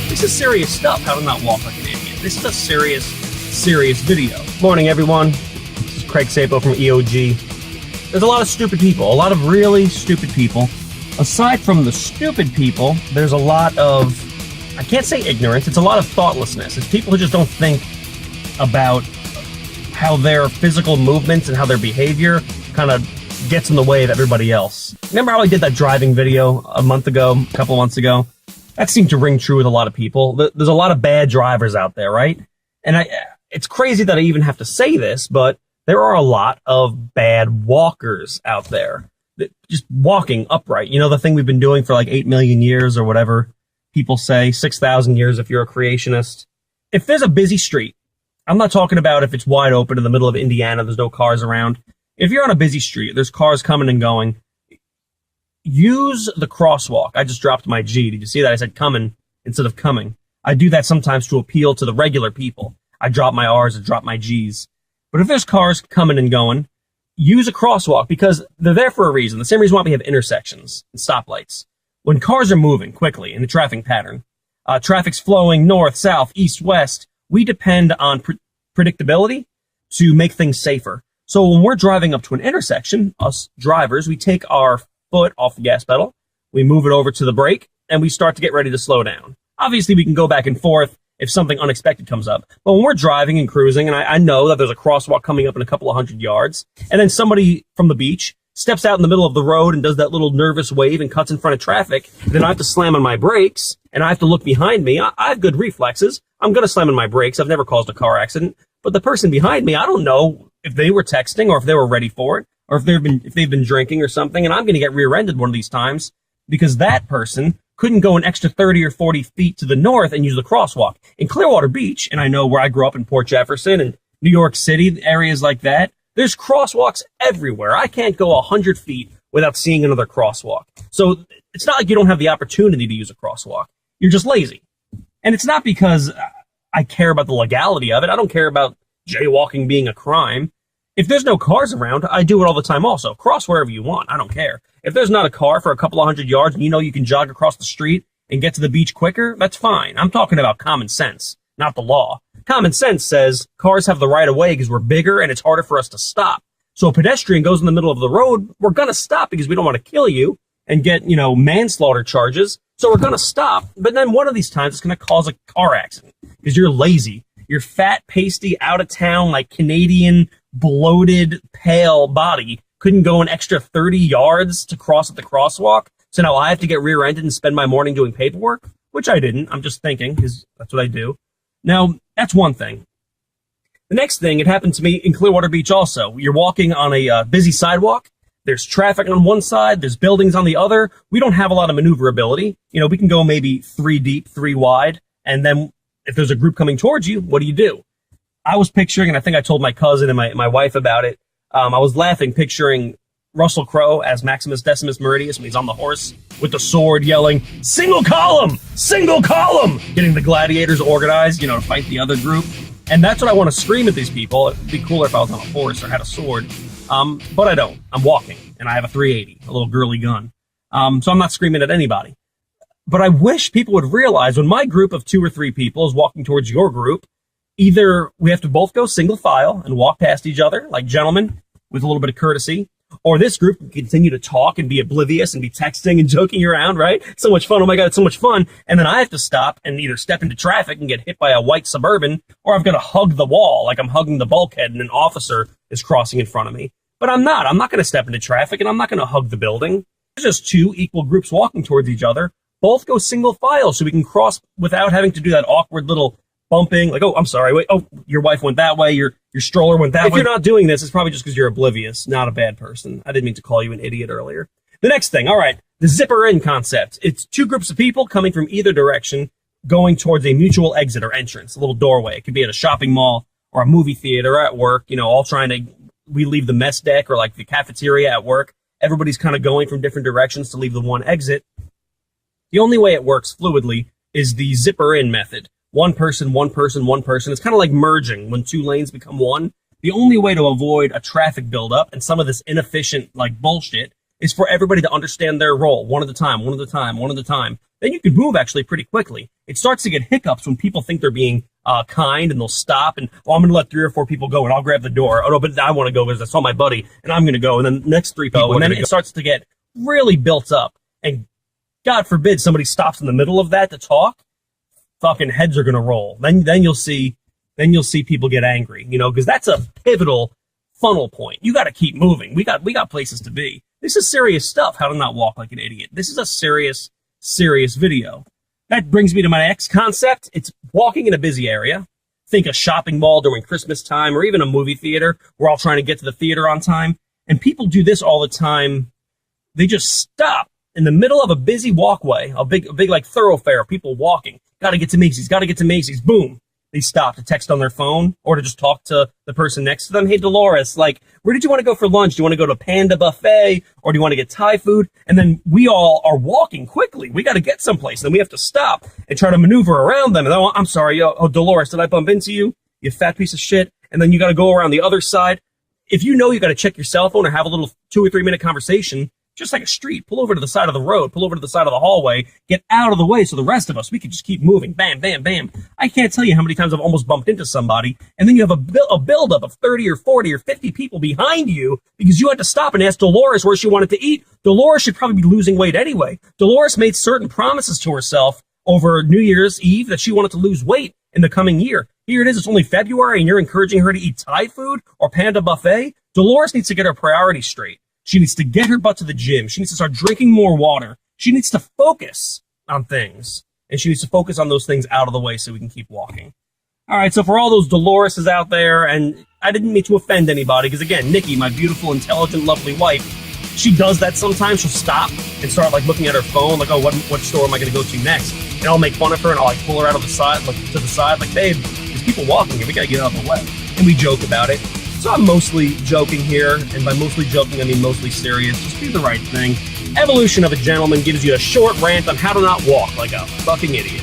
This is serious stuff, how to not walk like an idiot. This is a serious video. Morning, everyone. This is Craig Sapo from EOG. There's a lot of stupid people, a lot of really stupid people. Aside from the stupid people, there's a lot of, I can't say ignorance, it's a lot of thoughtlessness. It's people who just don't think about how their physical movements and how their behavior kind of gets in the way of everybody else. Remember how I did that driving video a couple of months ago? That seemed to ring true with a lot of people. There's a lot of bad drivers out there, right? And it's crazy that I even have to say this, but there are a lot of bad walkers out there. Just walking upright. You know, the thing we've been doing for like 8 million years or whatever people say, 6,000 years if you're a creationist. If there's a busy street, I'm not talking about if it's wide open in the middle of Indiana, there's no cars around. If you're on a busy street, there's cars coming and going, use the crosswalk. I just dropped my G. Did you see that? I said coming instead of coming. I do that sometimes to appeal to the regular people. I drop my R's and drop my G's. But if there's cars coming and going, use a crosswalk because they're there for a reason. The same reason why we have intersections and stoplights. When cars are moving quickly in the traffic pattern, traffic's flowing north, south, east, west, we depend on predictability to make things safer. So when we're driving up to an intersection, us drivers, we take our foot off the gas pedal, we move it over to the brake, and we start to get ready to slow down. Obviously, we can go back and forth if something unexpected comes up. But when we're driving and cruising, and I know that there's a crosswalk coming up in a couple of 100 yards, and then somebody from the beach steps out in the middle of the road and does that little nervous wave and cuts in front of traffic, then I have to slam on my brakes, and I have to look behind me. I have good reflexes. I'm going to slam on my brakes. I've never caused a car accident. But the person behind me, I don't know if they were texting or if they were ready for it or if they've been drinking or something, and I'm going to get rear-ended one of these times because that person couldn't go an extra 30 or 40 feet to the north and use the crosswalk. In Clearwater Beach, and I know where I grew up in Port Jefferson and New York City, areas like that, there's crosswalks everywhere. I can't go 100 feet without seeing another crosswalk. So it's not like you don't have the opportunity to use a crosswalk. You're just lazy. And it's not because I care about the legality of it. I don't care about jaywalking being a crime. If there's no cars around, I do it all the time also. Cross wherever you want. I don't care. If there's not a car for a couple of 100 yards and you know you can jog across the street and get to the beach quicker, that's fine. I'm talking about common sense, not the law. Common sense says cars have the right of way because we're bigger and it's harder for us to stop. So a pedestrian goes in the middle of the road, we're going to stop because we don't want to kill you and get, manslaughter charges. So we're going to stop. But then one of these times it's going to cause a car accident because you're lazy. Your fat, pasty, out of town, like Canadian, bloated, pale body couldn't go an extra 30 yards to cross at the crosswalk. So now I have to get rear-ended and spend my morning doing paperwork, which I didn't. I'm just thinking because that's what I do. Now, that's one thing. The next thing, it happened to me in Clearwater Beach also. You're walking on a busy sidewalk. There's traffic on one side. There's buildings on the other. We don't have a lot of maneuverability. We can go maybe 3 deep, 3 wide. And then if there's a group coming towards you, what do? I was picturing, and I think I told my cousin and my wife about it. I was laughing, picturing Russell Crowe as Maximus Decimus Meridius when he's on the horse with the sword yelling, single column, getting the gladiators organized, to fight the other group. And that's what I want to scream at these people. It'd be cooler if I was on a horse or had a sword. But I don't. I'm walking, and I have a 380, a little girly gun. So I'm not screaming at anybody. But I wish people would realize when my group of 2 or 3 people is walking towards your group, either we have to both go single file and walk past each other like gentlemen with a little bit of courtesy, or this group can continue to talk and be oblivious and be texting and joking around, right? So much fun. Oh my God, it's so much fun. And then I have to stop and either step into traffic and get hit by a white Suburban, or I've got to hug the wall like I'm hugging the bulkhead and an officer is crossing in front of me. But I'm not. I'm not going to step into traffic and I'm not going to hug the building. There's just 2 equal groups walking towards each other. Both go single file so we can cross without having to do that awkward little bumping, like, oh, I'm sorry, wait, oh, your wife went that way, your stroller went that way. If you're not doing this, it's probably just because you're oblivious, not a bad person. I didn't mean to call you an idiot earlier. The next thing, all right, the zipper in concept. It's 2 groups of people coming from either direction, going towards a mutual exit or entrance, a little doorway. It could be at a shopping mall or a movie theater or at work, all trying to, we leave the mess deck or like the cafeteria at work. Everybody's kind of going from different directions to leave the one exit. The only way it works fluidly is the zipper in method. One person, one person, one person. It's kind of like merging when 2 lanes become one. The only way to avoid a traffic buildup and some of this inefficient like bullshit is for everybody to understand their role, one at a time, one at a time, one at a time. Then you can move actually pretty quickly. It starts to get hiccups when people think they're being kind, and they'll stop and, oh, I'm going to let 3 or 4 people go and I'll grab the door. Oh, no, but I want to go because I saw my buddy and I'm going to go. And then the next 3 people, and then it starts to get really built up. And God forbid somebody stops in the middle of that to talk, fucking heads are going to roll. Then you'll see people get angry, you know, because that's a pivotal funnel point. You got to keep moving. We got places to be. This is serious stuff. How to not walk like an idiot. This is a serious video. That brings me to my next concept. It's walking in a busy area. Think a shopping mall during Christmas time, or even a movie theater. We're all trying to get to the theater on time. And people do this all the time. They just stop in the middle of a busy walkway, a big like thoroughfare, people walking. Got to get to Macy's, Boom. They stop to text on their phone or to just talk to the person next to them. Hey, Dolores, like, where did you want to go for lunch? Do you want to go to Panda Buffet, or do you want to get Thai food? And then we all are walking quickly. We got to get someplace. Then we have to stop and try to maneuver around them. And oh, I'm sorry. Oh, Dolores, did I bump into you? You fat piece of shit. And then you got to go around the other side. If you know you got to check your cell phone or have a little 2 or 3 minute conversation, just like a street, pull over to the side of the road, pull over to the side of the hallway, get out of the way so the rest of us, we can just keep moving. Bam, bam, bam. I can't tell you how many times I've almost bumped into somebody, and then you have a buildup of 30 or 40 or 50 people behind you because you had to stop and ask Dolores where she wanted to eat. Dolores should probably be losing weight anyway. Dolores made certain promises to herself over New Year's Eve that she wanted to lose weight in the coming year. Here it is, it's only February, and you're encouraging her to eat Thai food or Panda Buffet? Dolores needs to get her priorities straight. She needs to get her butt to the gym. She needs to start drinking more water. She needs to focus on things. And she needs to focus on those things out of the way so we can keep walking. All right, so for all those Doloreses out there, and I didn't mean to offend anybody, because again, Nikki, my beautiful, intelligent, lovely wife, she does that sometimes. She'll stop and start like looking at her phone, like, oh, what store am I going to go to next? And I'll make fun of her, and I'll like pull her out of the side, like to the side, like, babe, there's people walking here. We got to get out of the way. And we joke about it. So I'm mostly joking here, and by mostly joking, I mean mostly serious. Just do the right thing. Evolution of a Gentleman gives you a short rant on how to not walk like a fucking idiot.